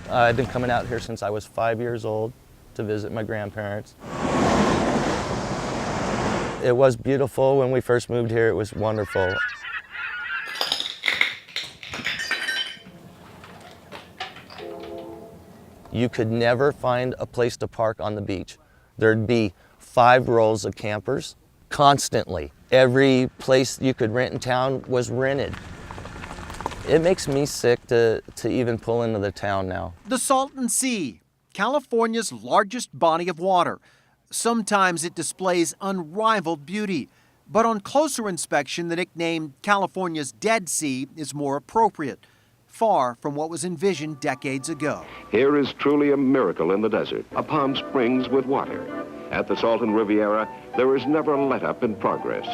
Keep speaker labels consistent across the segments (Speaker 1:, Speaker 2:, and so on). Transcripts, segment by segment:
Speaker 1: I've been coming out here since I was 5 years old to visit my grandparents. It was beautiful when we first moved here. It was wonderful. You could never find a place to park on the beach. There'd be 5 rows of campers constantly. Every place you could rent in town was rented. It makes me sick to even pull into the town now.
Speaker 2: The Salton Sea, California's largest body of water. Sometimes it displays unrivaled beauty, but on closer inspection, the nickname California's Dead Sea is more appropriate, far from what was envisioned decades ago.
Speaker 3: Here is truly a miracle in the desert, a Palm Springs with water. At the Salton Riviera, there is never a let-up in progress.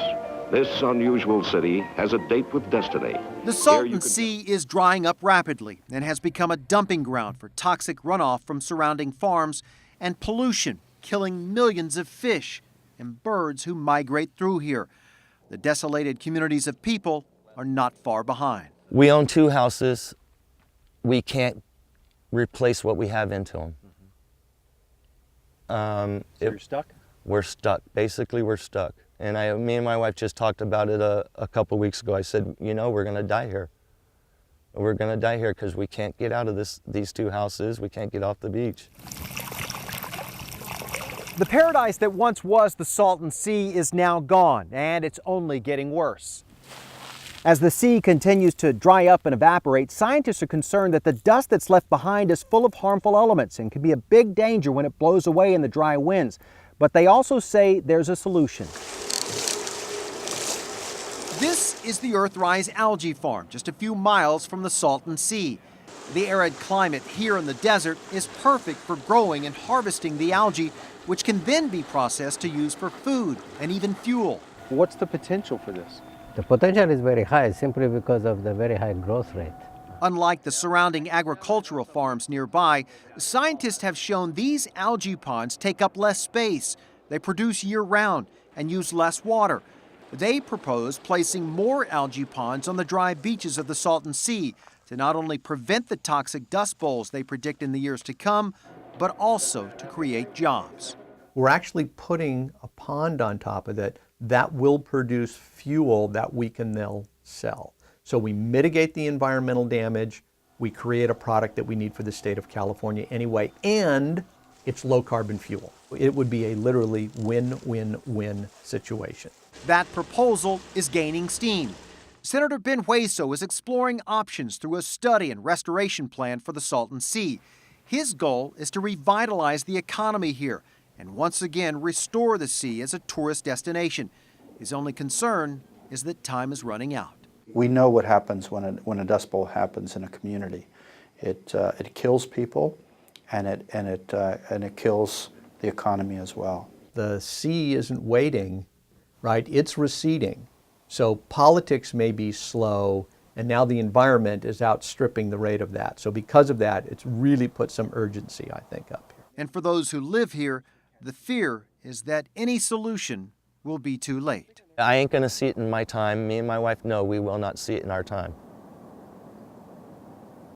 Speaker 3: This unusual city has a date with destiny.
Speaker 2: The Salton Sea is drying up rapidly and has become a dumping ground for toxic runoff from surrounding farms and pollution, killing millions of fish and birds who migrate through here. The desolated communities of people are not far behind.
Speaker 1: We own 2 houses. We can't replace what we have into them.
Speaker 2: So you're stuck?
Speaker 1: We're stuck. Basically, we're stuck. And me and my wife just talked about it a couple weeks ago. I said, you know, we're going to die here. We're going to die here because we can't get out of these 2 houses. We can't get off the beach.
Speaker 2: The paradise that once was the Salton Sea is now gone, and it's only getting worse. As the sea continues to dry up and evaporate, scientists are concerned that the dust that's left behind is full of harmful elements and can be a big danger when it blows away in the dry winds. But they also say there's a solution. This is the Earthrise algae farm, just a few miles from the Salton Sea. The arid climate here in the desert is perfect for growing and harvesting the algae, which can then be processed to use for food and even fuel. What's the potential for this?
Speaker 4: The potential is very high simply because of the very high growth rate.
Speaker 2: Unlike the surrounding agricultural farms nearby, scientists have shown these algae ponds take up less space. They produce year-round and use less water. They propose placing more algae ponds on the dry beaches of the Salton Sea to not only prevent the toxic dust bowls they predict in the years to come, but also to create jobs.
Speaker 5: We're actually putting a pond on top of it that will produce fuel that we can then sell. So we mitigate the environmental damage, we create a product that we need for the state of California anyway, and it's low carbon fuel. It would be a literally win-win-win situation.
Speaker 2: That proposal is gaining steam. Senator Ben Hueso is exploring options through a study and restoration plan for the Salton Sea. His goal is to revitalize the economy here and once again restore the sea as a tourist destination. His only concern is that time is running out.
Speaker 6: We know what happens when a dust bowl happens in a community. It kills people, and it kills the economy as well.
Speaker 5: The sea isn't waiting, right? It's receding. So politics may be slow, and now the environment is outstripping the rate of that. So because of that, it's really put some urgency, I think, up here.
Speaker 2: And for those who live here, the fear is that any solution will be too late.
Speaker 1: I ain't going to see it in my time. Me and my wife know we will not see it in our time.